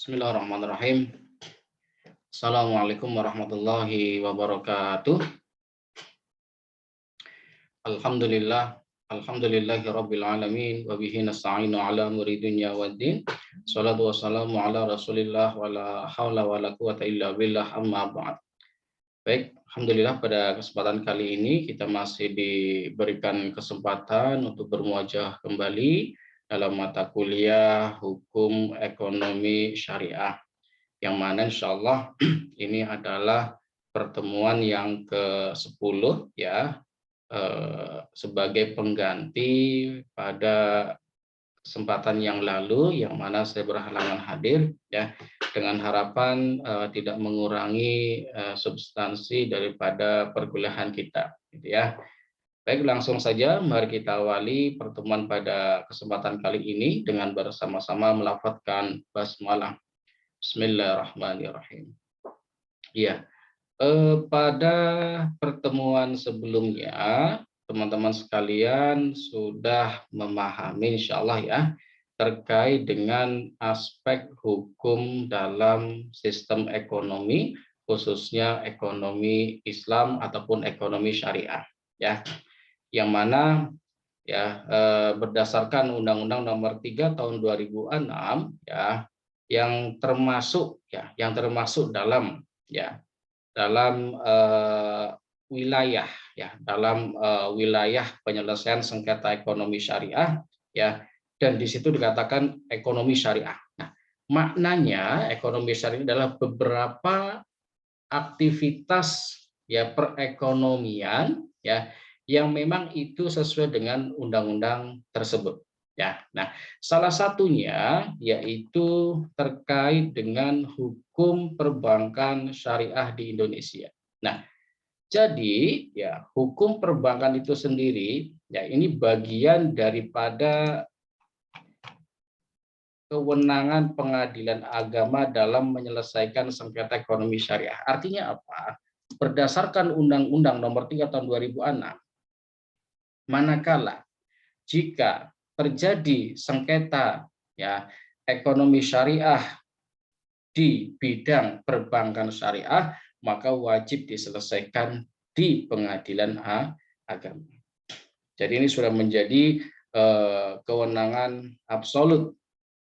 Bismillahirrahmanirrahim. Assalamualaikum warahmatullahi wabarakatuh. Alhamdulillah, alhamdulillahi rabbil alamin wa bihi nasta'inu ala umuri dunya waddin. Shalatu wassalamu ala Rasulillah wa la haula wa la quwata illa billah amma ba'd. Baik, alhamdulillah pada kesempatan kali ini kita masih diberikan kesempatan untuk bermuajah kembali dalam mata kuliah Hukum Ekonomi Syariah, yang mana insya Allah ini adalah pertemuan yang ke-10 ya, sebagai pengganti pada kesempatan yang lalu yang mana saya berhalangan hadir ya, dengan harapan tidak mengurangi substansi daripada perkuliahan kita gitu ya. Baik, langsung saja mari kita awali pertemuan pada kesempatan kali ini dengan bersama-sama melafadzkan basmalah. Bismillahirrahmanirrahim. Ya, pada pertemuan sebelumnya teman-teman sekalian sudah memahami insya Allah ya terkait dengan aspek hukum dalam sistem ekonomi, khususnya ekonomi Islam ataupun ekonomi syariah ya, yang mana ya berdasarkan Undang-Undang Nomor 3 Tahun 2006 ya, yang termasuk dalam ya dalam wilayah ya, dalam wilayah penyelesaian sengketa ekonomi syariah ya, dan di situ dikatakan ekonomi syariah. Nah, maknanya ekonomi syariah adalah beberapa aktivitas ya perekonomian ya yang memang itu sesuai dengan undang-undang tersebut ya. Nah, salah satunya yaitu terkait dengan hukum perbankan syariah di Indonesia. Nah, jadi ya hukum perbankan itu sendiri ya ini bagian daripada kewenangan pengadilan agama dalam menyelesaikan sengketa ekonomi syariah. Artinya apa? Berdasarkan Undang-Undang Nomor 3 Tahun 2006, manakala jika terjadi sengketa ya ekonomi syariah di bidang perbankan syariah, maka wajib diselesaikan di pengadilan agama. Jadi ini sudah menjadi kewenangan absolut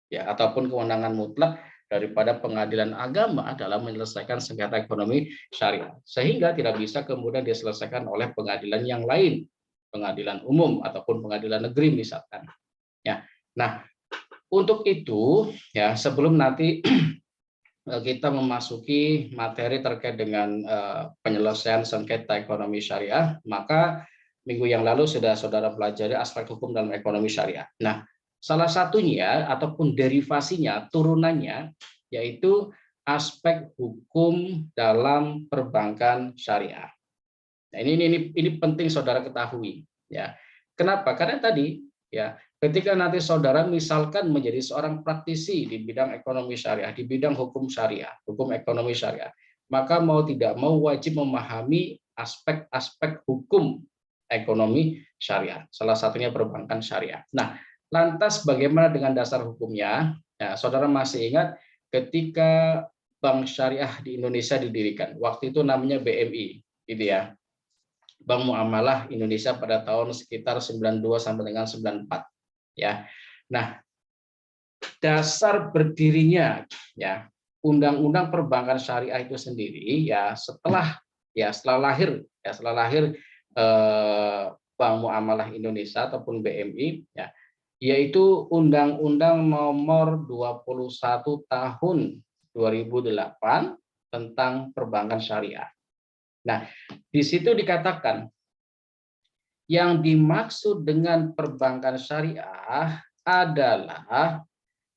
ya ataupun kewenangan mutlak daripada pengadilan agama dalam menyelesaikan sengketa ekonomi syariah, sehingga tidak bisa kemudian diselesaikan oleh pengadilan yang lain, pengadilan umum ataupun pengadilan negeri misalkan ya. Nah, untuk itu ya sebelum nanti kita memasuki materi terkait dengan penyelesaian sengketa ekonomi syariah, maka minggu yang lalu sudah saudara pelajari aspek hukum dalam ekonomi syariah. Nah, salah satunya ataupun derivasinya, turunannya, yaitu aspek hukum dalam perbankan syariah. Nah, ini penting saudara ketahui ya. Kenapa? Karena tadi ya, ketika nanti saudara misalkan menjadi seorang praktisi di bidang ekonomi syariah, di bidang hukum syariah, hukum ekonomi syariah, maka mau tidak mau wajib memahami aspek-aspek hukum ekonomi syariah, salah satunya perbankan syariah. Nah, lantas bagaimana dengan dasar hukumnya? Nah, saudara masih ingat ketika Bank Syariah di Indonesia didirikan, waktu itu namanya BMI, gitu ya. Bank Muamalah Indonesia pada tahun sekitar 92 sampai dengan 94 ya. Nah, dasar berdirinya ya Undang-Undang Perbankan Syariah itu sendiri ya setelah lahir Bank Muamalah Indonesia ataupun BMI ya, yaitu Undang-Undang Nomor 21 Tahun 2008 tentang perbankan syariah. Nah, di situ dikatakan yang dimaksud dengan perbankan syariah adalah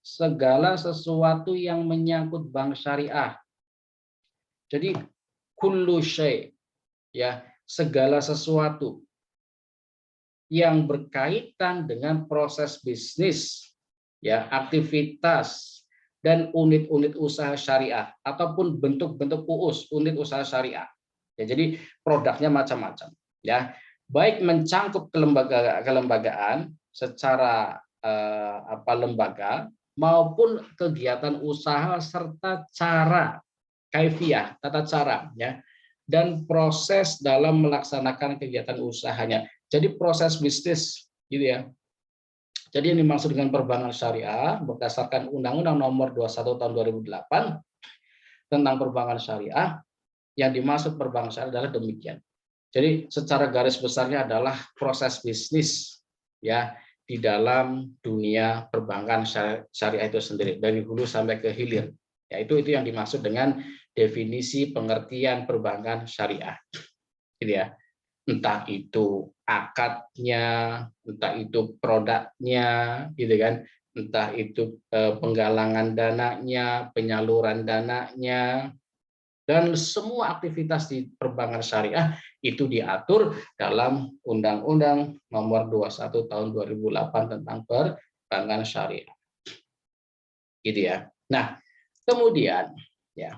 segala sesuatu yang menyangkut bank syariah. Jadi kullu syai' ya, segala sesuatu yang berkaitan dengan proses bisnis ya, aktivitas dan unit-unit usaha syariah ataupun bentuk-bentuk UUS, unit usaha syariah. Ya, jadi produknya macam-macam ya. Baik mencangkup kelembagaan secara lembaga maupun kegiatan usaha serta cara kaifiah, tata cara ya, dan proses dalam melaksanakan kegiatan usahanya. Jadi proses bisnis gitu ya. Jadi yang dimaksud dengan perbankan syariah berdasarkan Undang-Undang Nomor 21 Tahun 2008 tentang perbankan syariah, yang dimaksud perbankan syariah adalah demikian. Jadi secara garis besarnya adalah proses bisnis ya di dalam dunia perbankan syariah itu sendiri dari hulu sampai ke hilir. Ya, itu yang dimaksud dengan definisi pengertian perbankan syariah. Gitu ya. Entah itu akadnya, entah itu produknya, gitu kan, entah itu penggalangan dananya, penyaluran dananya, dan semua aktivitas di perbankan syariah itu diatur dalam Undang-Undang Nomor 21 Tahun 2008 tentang perbankan syariah. Gitu ya. Nah, kemudian ya,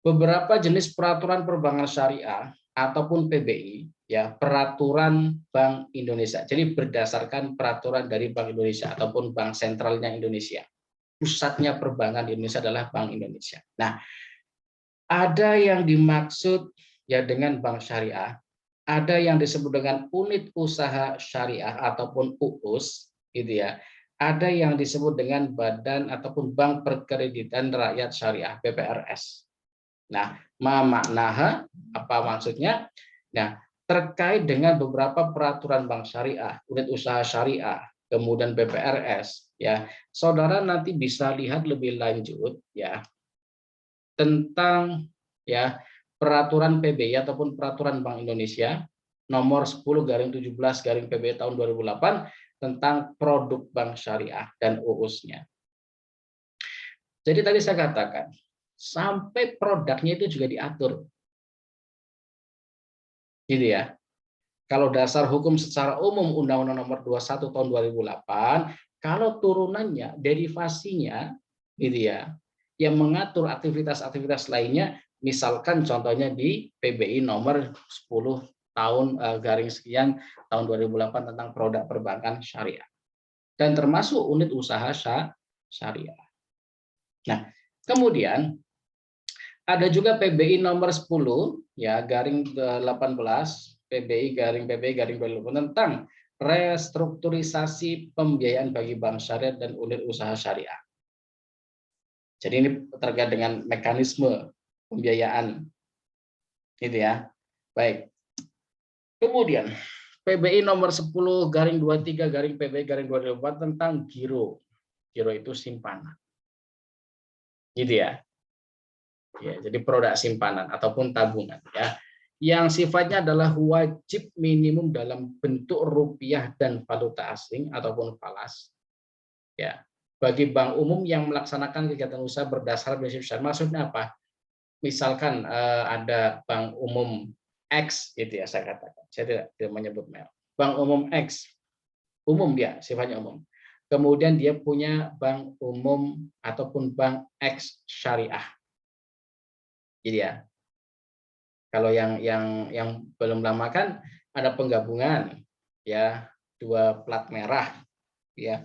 beberapa jenis peraturan perbankan syariah ataupun PBI ya, peraturan Bank Indonesia. Jadi berdasarkan peraturan dari Bank Indonesia ataupun Bank Sentralnya Indonesia. Pusatnya perbankan di Indonesia adalah Bank Indonesia. Nah, ada yang dimaksud ya dengan bank syariah, ada yang disebut dengan unit usaha syariah ataupun UUS, gitu ya. Ada yang disebut dengan badan ataupun bank perkreditan rakyat syariah (BPRS). Nah, ma maknaha, apa maksudnya? Nah, terkait dengan beberapa peraturan bank syariah, unit usaha syariah, kemudian BPRS, ya, saudara nanti bisa lihat lebih lanjut, ya, tentang ya peraturan PBI ataupun peraturan Bank Indonesia nomor 10/17/PBI tahun 2008 tentang produk bank syariah dan UUS-nya. Jadi tadi saya katakan sampai produknya itu juga diatur. Gitu ya. Kalau dasar hukum secara umum Undang-Undang Nomor 21 Tahun 2008, kalau turunannya, derivasinya, gitu ya, yang mengatur aktivitas-aktivitas lainnya, misalkan contohnya di PBI Nomor 10 Tahun garing sekian Tahun 2008 tentang produk perbankan syariah, dan termasuk unit usaha syariah. Nah, kemudian ada juga PBI Nomor 10 ya garing 18 PBI garing 20 tentang restrukturisasi pembiayaan bagi bank syariah dan unit usaha syariah. Jadi ini terkait dengan mekanisme pembiayaan, gitu ya. Baik. Kemudian PBI Nomor 10/23 PBI 2004 tentang giro. Giro itu simpanan, gitu ya. Ya, jadi produk simpanan ataupun tabungan ya, yang sifatnya adalah wajib minimum dalam bentuk rupiah dan valuta asing ataupun falas ya, bagi bank umum yang melaksanakan kegiatan usaha berdasar prinsip syariah. Maksudnya apa? Misalkan ada bank umum X gitu ya, saya katakan, saya tidak menyebut merek. Bank umum X, umum dia, sifatnya umum. Kemudian dia punya bank umum ataupun bank X syariah. Jadi ya, kalau yang belum lama kan ada penggabungan ya, dua plat merah ya,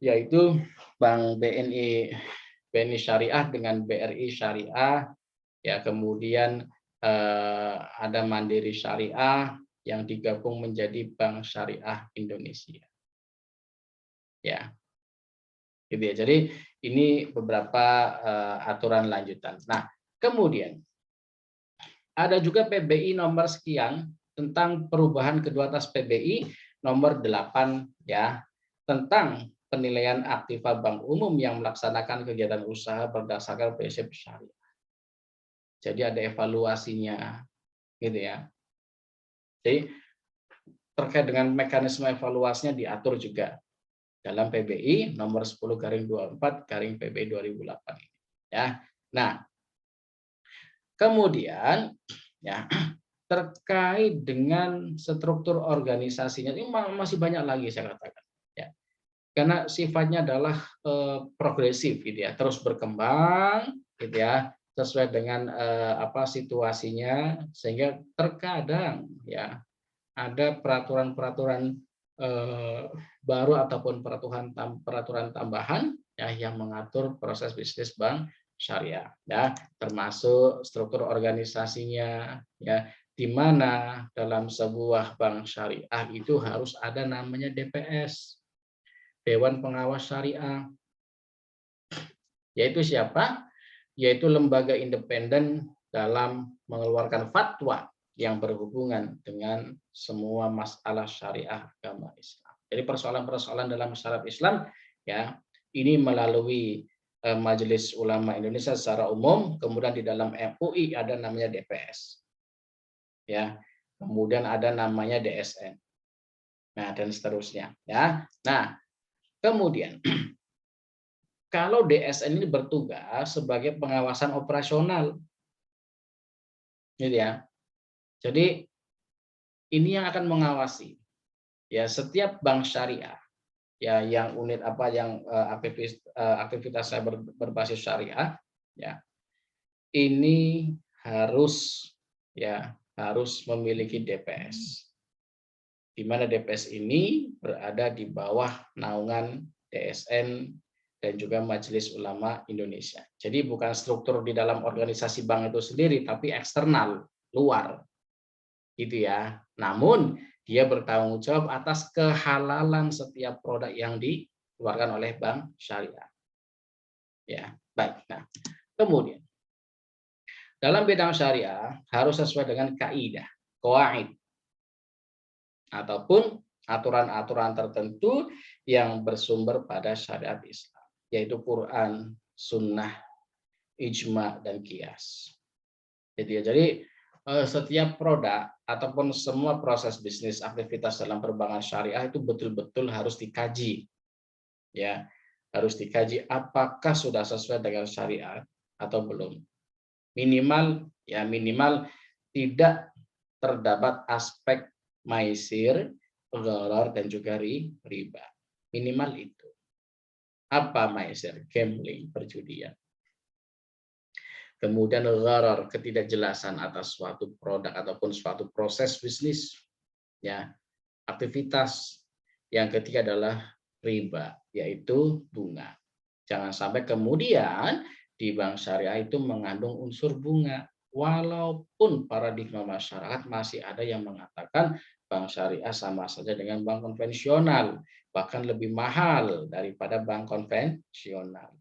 yaitu Bank BNI Syariah dengan BRI Syariah ya, kemudian ada Mandiri Syariah yang digabung menjadi Bank Syariah Indonesia. Ya. Gitu ya. Jadi ini beberapa aturan lanjutan. Nah, kemudian ada juga PBI nomor sekian tentang perubahan kedua atas PBI nomor 8 ya, tentang penilaian aktiva bank umum yang melaksanakan kegiatan usaha berdasarkan prinsip syariah. Jadi ada evaluasinya, gitu ya. Jadi terkait dengan mekanisme evaluasinya diatur juga dalam PBI nomor 10/24/PBI 2008 ini. Ya. Nah, kemudian ya, terkait dengan struktur organisasinya ini masih banyak lagi saya katakan ya, karena sifatnya adalah progresif gitu ya, terus berkembang gitu ya, sesuai dengan apa situasinya, sehingga terkadang ya ada peraturan-peraturan baru ataupun peraturan tambahan ya yang mengatur proses bisnis bank syariah, ya, termasuk struktur organisasinya, ya, di mana dalam sebuah bank syariah itu harus ada namanya DPS, Dewan Pengawas Syariah, yaitu siapa? Yaitu lembaga independen dalam mengeluarkan fatwa yang berhubungan dengan semua masalah syariah agama Islam. Jadi persoalan-persoalan dalam syariat Islam, ya, ini melalui Majelis Ulama Indonesia secara umum, kemudian di dalam MUI ada namanya DPS, ya, kemudian ada namanya DSN, nah dan seterusnya, ya. Nah, kemudian kalau DSN ini bertugas sebagai pengawasan operasional, gitu ya. Jadi ini yang akan mengawasi, ya, setiap bank syariah, ya, yang unit apa yang aktivitasnya berbasis syariah, ya, ini harus, ya, harus memiliki DPS, di mana DPS ini berada di bawah naungan DSN dan juga Majelis Ulama Indonesia. Jadi bukan struktur di dalam organisasi bank itu sendiri, tapi eksternal, luar, gitu ya. Namun dia bertanggung jawab atas kehalalan setiap produk yang dikeluarkan oleh bank syariah. Ya, baik. Nah, kemudian dalam bidang syariah harus sesuai dengan kaidah, qawaid, ataupun aturan-aturan tertentu yang bersumber pada syariat Islam, yaitu Quran, Sunnah, Ijma, dan Qiyas. Jadi setiap produk ataupun semua proses bisnis aktivitas dalam perbankan syariah itu betul-betul harus dikaji, ya, harus dikaji apakah sudah sesuai dengan syariat atau belum. Minimal, ya, minimal tidak terdapat aspek maisir, gharar, dan juga riba. Minimal itu. Apa maisir? Gambling, perjudian. Kemudian gharar, ketidakjelasan atas suatu produk ataupun suatu proses bisnis, ya, aktivitas. Yang ketiga adalah riba, yaitu bunga. Jangan sampai kemudian di bank syariah itu mengandung unsur bunga, walaupun paradigma masyarakat masih ada yang mengatakan bank syariah sama saja dengan bank konvensional, bahkan lebih mahal daripada bank konvensional.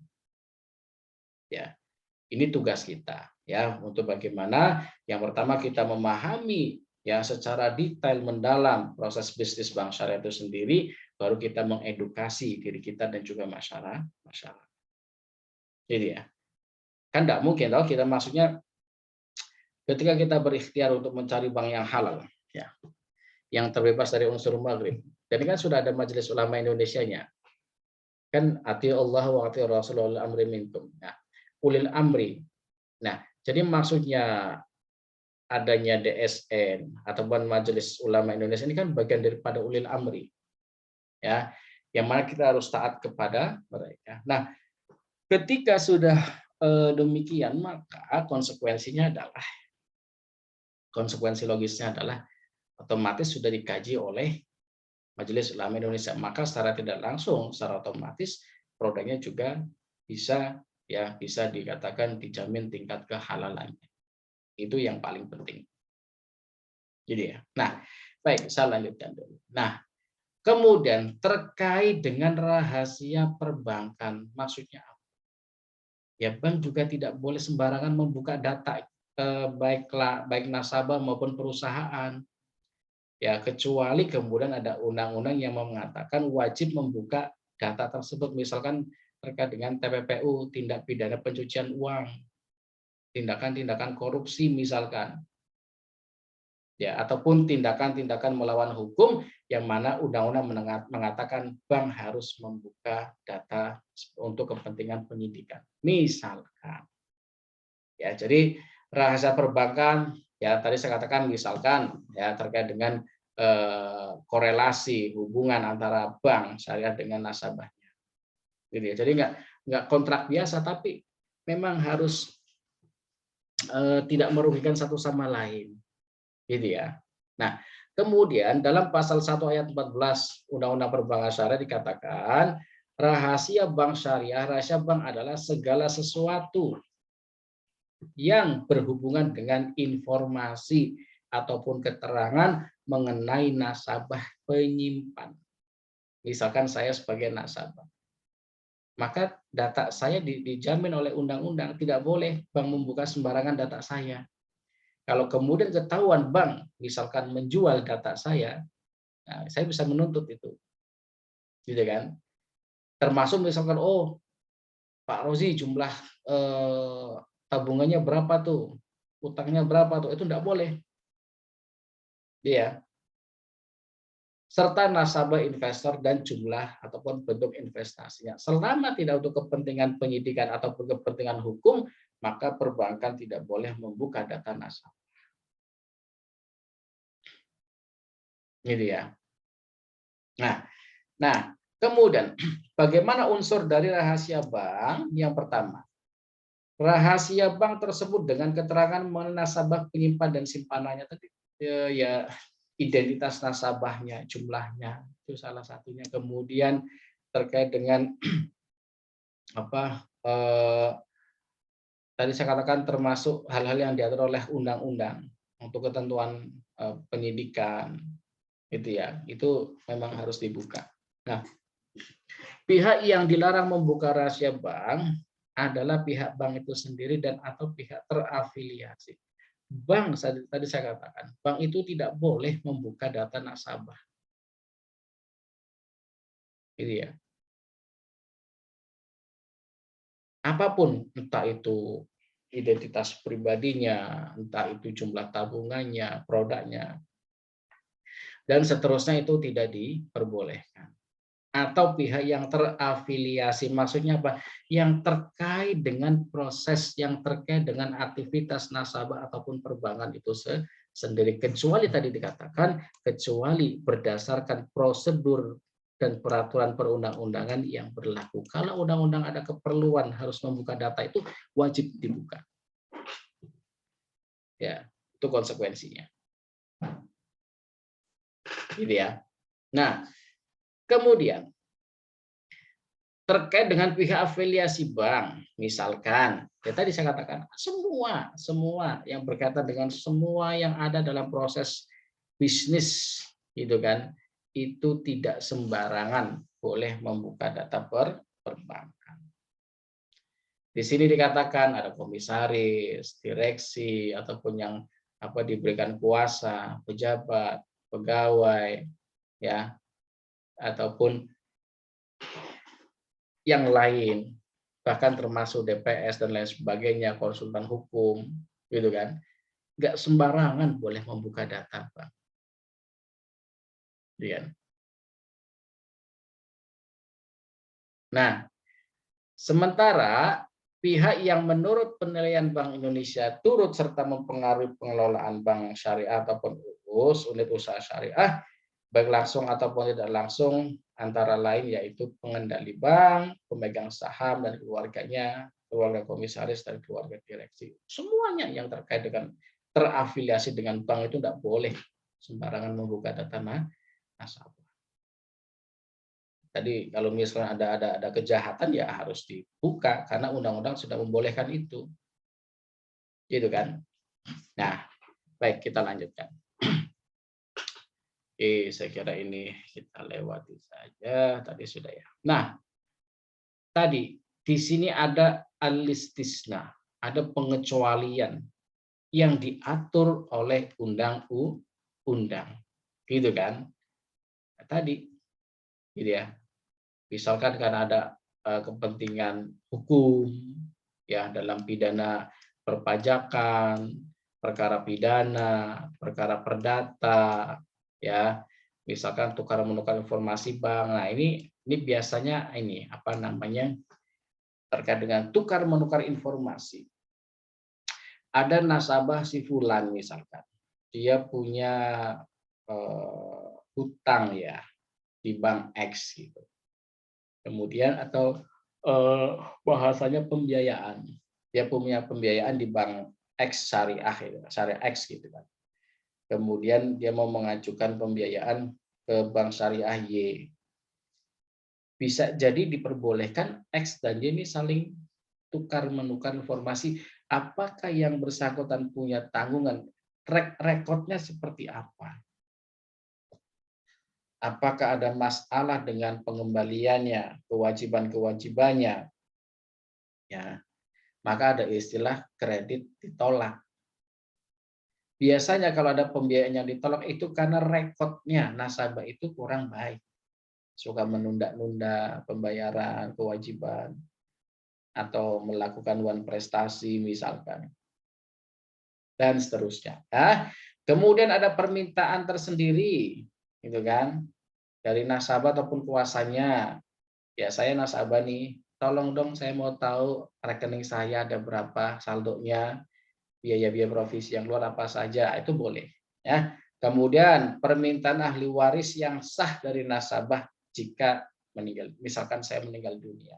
Ya, ini tugas kita, ya, untuk bagaimana yang pertama kita memahami, ya, secara detail mendalam proses bisnis bank syariah itu sendiri, baru kita mengedukasi diri kita dan juga masyarakat. Jadi, ya, kan tidak mungkin kalau kita maksudnya ketika kita berikhtiar untuk mencari bank yang halal, ya, yang terbebas dari unsur maghrib. Jadi kan sudah ada Majelis Ulama Indonesianya. Kan ati Allah wa ati Rasulullah amri minkum. Nah, ulil amri. Nah, jadi maksudnya adanya DSN ataupun Majelis Ulama Indonesia ini kan bagian daripada ulil amri, ya, yang mana kita harus taat kepada mereka. Nah, ketika sudah demikian, maka konsekuensi logisnya adalah otomatis sudah dikaji oleh Majelis Ulama Indonesia, maka secara tidak langsung, secara otomatis produknya juga bisa, ya, bisa dikatakan dijamin tingkat kehalalannya. Itu yang paling penting. Jadi, ya. Nah, baik, saya lanjutkan dulu. Nah, kemudian terkait dengan rahasia perbankan, maksudnya apa? Ya, bank juga tidak boleh sembarangan membuka data baik nasabah maupun perusahaan. Ya, kecuali kemudian ada undang-undang yang mengatakan wajib membuka data tersebut, misalkan terkait dengan TPPU, tindak pidana pencucian uang, tindakan-tindakan korupsi misalkan, ya, ataupun tindakan-tindakan melawan hukum yang mana undang-undang mengatakan bank harus membuka data untuk kepentingan penyidikan. Misalkan, ya, jadi rahasia perbankan, ya, tadi saya katakan misalkan, ya, terkait dengan korelasi hubungan antara bank syariah dengan nasabahnya. Gitu ya. Jadi nggak kontrak biasa, tapi memang harus tidak merugikan satu sama lain. Gitu ya. Nah, kemudian dalam pasal 1 ayat 14 Undang-Undang Perbankan Syariah dikatakan Rahasia bank syariah, rahasia bank adalah segala sesuatu yang berhubungan dengan informasi ataupun keterangan mengenai nasabah penyimpan. Misalkan saya sebagai nasabah, maka data saya dijamin oleh undang-undang, tidak boleh bank membuka sembarangan data saya. Kalau kemudian ketahuan bank misalkan menjual data saya, nah, saya bisa menuntut itu, gitu kan? Termasuk misalkan, oh Pak Rozi jumlah eh, tabungannya berapa tuh, utangnya berapa tuh, itu tidak boleh, ya. Serta nasabah investor dan jumlah ataupun bentuk investasinya. Selama tidak untuk kepentingan penyidikan ataupun kepentingan hukum, maka perbankan tidak boleh membuka data nasabah. Gitu ya. Nah, kemudian bagaimana unsur dari rahasia bank? Yang pertama, rahasia bank tersebut dengan keterangan mengenai nasabah penyimpan dan simpanannya tadi, ya identitas nasabahnya, jumlahnya itu salah satunya. Kemudian terkait dengan apa tadi saya katakan termasuk hal-hal yang diatur oleh undang-undang untuk ketentuan penyidikan, gitu ya. Itu memang harus dibuka. Nah, pihak yang dilarang membuka rahasia bank adalah pihak bank itu sendiri dan atau pihak terafiliasi. Bank tadi saya katakan, bank itu tidak boleh membuka data nasabah. Gitu ya. Apapun, entah itu identitas pribadinya, entah itu jumlah tabungannya, produknya, dan seterusnya itu tidak diperbolehkan. Atau pihak yang terafiliasi, maksudnya apa? Yang terkait dengan proses, yang terkait dengan aktivitas nasabah ataupun perbankan itu sendiri. Kecuali tadi dikatakan, kecuali berdasarkan prosedur dan peraturan perundang-undangan yang berlaku. Kalau undang-undang ada keperluan harus membuka data itu wajib dibuka. Ya, itu konsekuensinya. Gitu ya. Nah, kemudian terkait dengan pihak afiliasi bank, misalkan, ya tadi saya katakan semua yang berkaitan dengan semua yang ada dalam proses bisnis, gitu kan, itu tidak sembarangan boleh membuka data perbankan. Di sini dikatakan ada komisaris, direksi, ataupun yang diberikan kuasa, pejabat, pegawai, ya, ataupun yang lain, bahkan termasuk DPS dan lain sebagainya, konsultan hukum, gitu kan, nggak sembarangan boleh membuka data, Pak. Nah, sementara pihak yang menurut penilaian Bank Indonesia turut serta mempengaruhi pengelolaan bank syariah ataupun unit usaha syariah, baik langsung ataupun tidak langsung, antara lain yaitu pengendali bank, pemegang saham dan keluarganya, keluarga komisaris dan keluarga direksi. Semuanya yang terkait dengan terafiliasi dengan bank itu tidak boleh sembarangan membuka data nasabah. Tadi kalau misalnya ada kejahatan ya harus dibuka karena undang-undang sudah membolehkan itu. Gitu kan? Nah, baik kita lanjutkan. Saya kira ini kita lewati saja, tadi sudah ya. Nah, tadi di sini ada al-istisna, ada pengecualian yang diatur oleh undang-undang. Gitu kan? Nah, tadi gitu ya. Misalkan karena ada kepentingan hukum ya dalam pidana perpajakan, perkara pidana, perkara perdata, ya, misalkan tukar menukar informasi bank. Nah, ini biasanya terkait dengan tukar menukar informasi. Ada nasabah si fulan misalkan, dia punya hutang ya di bank X gitu. Kemudian atau bahasanya pembiayaan. Dia punya pembiayaan di bank X syariah, syariah X gitu kan. Kemudian dia mau mengajukan pembiayaan ke bank syariah Y. bisa jadi diperbolehkan X dan Y ini saling tukar menukar informasi. Apakah yang bersangkutan punya tanggungan, track recordnya seperti apa? Apakah ada masalah dengan pengembaliannya, kewajiban-kewajibannya? Ya, maka ada istilah kredit ditolak. Biasanya kalau ada pembiayaan yang ditolak itu karena rekodnya nasabah itu kurang baik. Suka menunda-nunda pembayaran kewajiban atau melakukan one prestasi misalkan dan seterusnya. Ya. Kemudian ada permintaan tersendiri, gitu kan, dari nasabah ataupun kuasanya. Ya saya nasabah nih, tolong dong saya mau tahu rekening saya ada berapa saldonya, biaya-biaya provisi yang keluar apa saja, itu boleh. Ya. Kemudian permintaan ahli waris yang sah dari nasabah jika meninggal, misalkan saya meninggal dunia,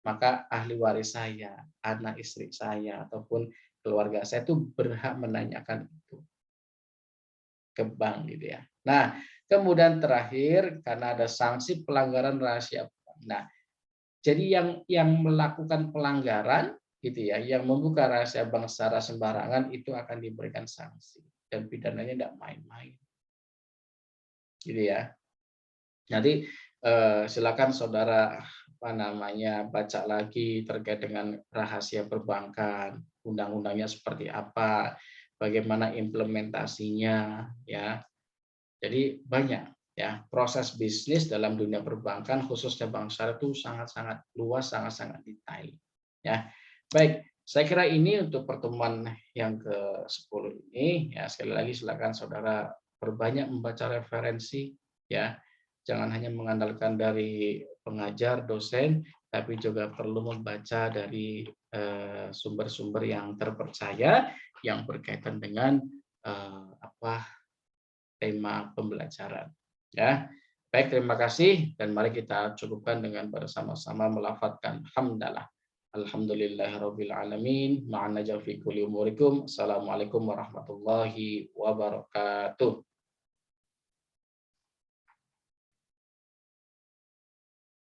maka ahli waris saya, anak istri saya, ataupun keluarga saya itu berhak menanyakan itu ke bank gitu ya. Nah, kemudian terakhir karena ada sanksi pelanggaran rahasia bank. Nah, jadi yang melakukan pelanggaran gitu ya, yang membuka rahasia bank secara sembarangan itu akan diberikan sanksi dan pidananya tidak main-main. Gitu ya. Jadi silakan saudara apa namanya baca lagi terkait dengan rahasia perbankan, undang-undangnya seperti apa, bagaimana implementasinya ya. Jadi banyak ya proses bisnis dalam dunia perbankan khususnya bank syariah itu sangat-sangat luas, sangat-sangat detail ya. Baik, saya kira ini untuk pertemuan yang ke-10 ini ya, sekali lagi silakan saudara perbanyak membaca referensi ya. Jangan hanya mengandalkan dari pengajar, dosen, tapi juga perlu membaca dari sumber-sumber yang terpercaya yang berkaitan dengan apa tema pembelajaran. Ya, baik terima kasih dan mari kita cukupkan dengan bersama-sama melafadzkan hamdalah. Alhamdulillahirabbil alamin. Ma'an najaa fi kulli umurikum. Assalamualaikum warahmatullahi wabarakatuh.